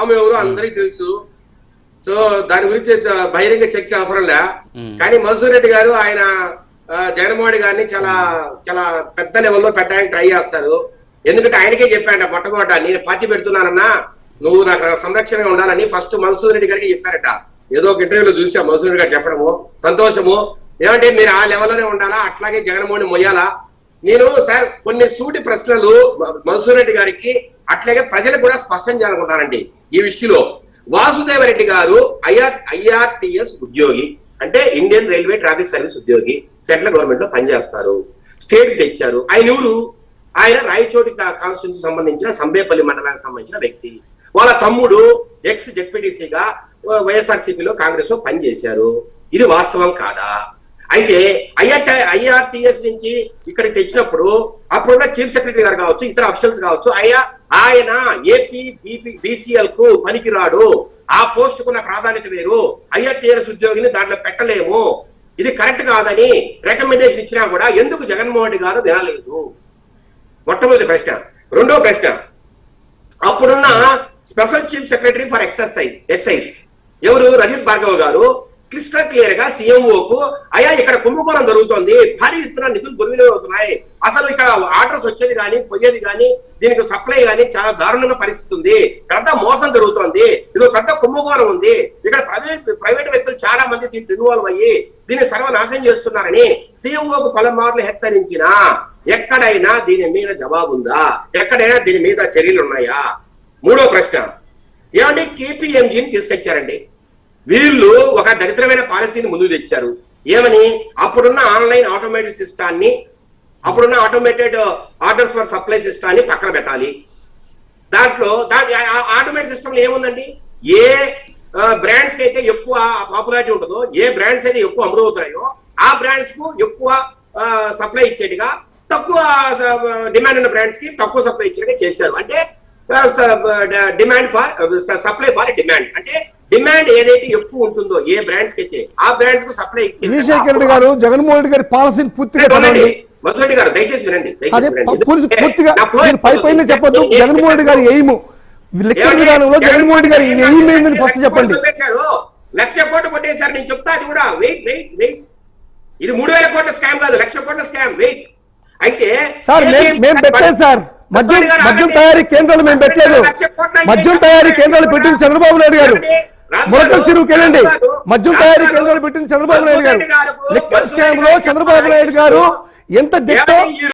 ఆమె ఎవరు అందరికి తెలుసు. సో దాని గురించి బహిరంగ చర్చ అవసరం లే. కానీ మధుసూర్ రెడ్డి గారు ఆయన జగన్మోహన్ గారిని చాలా చాలా పెద్ద లెవెల్లో పెట్టడానికి ట్రై చేస్తారు. ఎందుకంటే ఆయనకే చెప్పాడ మొట్టమొదట, నేను పార్టీ పెడుతున్నానన్నా నువ్వు నాకు సంరక్షణగా ఉండాలని ఫస్ట్ మధుసూర్ రెడ్డి గారికి చెప్పారట. ఏదో ఒక ఇంటర్వ్యూలో చూసా మధుసూర్ రెడ్డి గారు చెప్పడము, సంతోషము. ఏమంటే మీరు ఆ లెవెల్లోనే ఉండాలా, అట్లాగే జగన్మోహన్ మొయ్యాలా. నేను సార్ కొన్ని సూటి ప్రశ్నలు మధుసూర్ రెడ్డి గారికి అట్లాగే ప్రజలకు కూడా స్పష్టం చేయాలనుకుంటానండి ఈ విషయంలో. వాసుదేవ రెడ్డి గారు ఐఆర్టీఎస్ ఉద్యోగి, అంటే ఇండియన్ రైల్వే ట్రాఫిక్ సర్వీస్ ఉద్యోగి, సెంట్రల్ గవర్నమెంట్ లో పనిచేస్తారు, స్టేట్ తెచ్చారు. ఆయన ఎవరు? ఆయన రాయచోటి కాన్స్టిట్యూన్సీ సంబంధించిన సంబేపల్లి మండలానికి సంబంధించిన వ్యక్తి. వాళ్ళ తమ్ముడు ఎక్స్ జెడ్పీటీసీగా వైఎస్ఆర్సీపీలో కాంగ్రెస్ లో పనిచేశారు. ఇది వాస్తవం కాదా? అయితే ఐఆర్టీఎస్ నుంచి ఇక్కడికి తెచ్చినప్పుడు అప్పుడున్న చీఫ్ సెక్రటరీ గారు కావచ్చు, ఇతర అఫీషియల్స్ కావచ్చు, ఆయన ఏపీ బీసీఎల్ కు పనికిరాడు, ఆ పోస్ట్ కున్న ప్రాధాన్యత వేరు, ఐఆర్టీఎస్ ఉద్యోగిని దాంట్లో పెట్టలేము, ఇది కరెక్ట్ కాదని రికమెండేషన్ ఇచ్చినా కూడా ఎందుకు జగన్మోహన్ రెడ్డి గారు వినలేదు? మొట్టమొదటి ప్రశ్న. రెండో ప్రశ్న, అప్పుడున్న special chief secretary for excise ఎవరు? రజిత్ భార్గవ్ గారు క్రిస్టల్ క్లియర్ గా సీఎంఓకు అయ్యా ఇక్కడ కుంభకోణం జరుగుతోంది, భారీ ఎత్తున నిధులు దుర్వినియోగం అవుతున్నాయి, అసలు ఇక్కడ ఆర్డర్స్ వచ్చేది కానీ పోయేది కానీ దీనికి సప్లై కానీ చాలా దారుణమైన పరిస్థితి ఉంది, పెద్ద మోసం జరుగుతోంది, ఇది పెద్ద కుంభకోణం ఉంది, ఇక్కడ ప్రైవేట్ వ్యక్తులు చాలా మంది దీంట్లో ఇన్వాల్వ్ అయ్యి దీన్ని సర్వనాశనం చేస్తున్నారని సీఎంఓకు పలుమార్లు హెచ్చరించినా ఎక్కడైనా దీని మీద జవాబు ఉందా? ఎక్కడైనా దీని మీద చర్యలు ఉన్నాయా? మూడో ప్రశ్న, ఏమంటే కేపీఎంజీని తీసుకొచ్చారండి వీళ్ళు, ఒక దరిద్రమైన పాలసీని ముందుకు తెచ్చారు. ఏమని? అప్పుడున్న ఆన్లైన్ ఆటోమేటిక్ సిస్టాన్ని, అప్పుడున్న ఆటోమేటెడ్ ఆర్డర్స్ ఫర్ సప్లై సిస్టాన్ని పక్కన పెట్టాలి. దాంట్లో ఆటోమేటిక్ సిస్టమ్ లో ఏముందండి? ఏ బ్రాండ్స్ కి అయితే ఎక్కువ పాపులారిటీ ఉంటుందో, ఏ బ్రాండ్స్ అయితే ఎక్కువ అమ్ముడవుతాయో ఆ బ్రాండ్స్ కు ఎక్కువ సప్లై ఇచ్చేట్టుగా, తక్కువ డిమాండ్ ఉన్న బ్రాండ్స్ కి తక్కువ సప్లై ఇచ్చేట్టుగా చేశారు. అంటే demand for supply for demand, అంటే డిమాండ్ ఏదైతే ఎక్కువ ఉంటుందో ఏ బ్రాండ్స్ కి అయితే ఆ బ్రాండ్స్ కు సప్లై ఇచ్చేది. గారు జగన్మోహన్ రెడ్డి గారి పాలసీని పూర్తిగా మధుసూర్ రెడ్డి గారు దయచేసి వినండి. పైన చెప్పొద్దు. జగన్మోహన్ రెడ్డి గారి ఎయిమ్ లెక్క విధానంలో జగన్మోహన్ రెడ్డి గారి ఎయిమ్ ఏందని ఫస్ట్ చెప్పండి. 1,00,000 కోట్లు కొట్టేశారు, నేను చెప్తా. అది కూడా వెయిట్, ఇది 3,000 కోట్ల స్కామ్ కాదు, 1,00,000 కోట్ల స్కామ్. వెయిట్. అయితే సార్ మేము పెట్టలేదు సార్, మద్యం తయారీ కేంద్రాలు మేము పెట్టలేదు. మద్యం తయారీ కేంద్రాలు పెట్టింది చంద్రబాబు నాయుడు గారు. మొలకల్ చెరువుకి వెళ్ళండి, మద్యం తయారీ కేంద్రాలు పెట్టింది చంద్రబాబు నాయుడు గారు. లిక్కర్ స్కామ్ లో చంద్రబాబు నాయుడు గారు ఎంత దిట్టో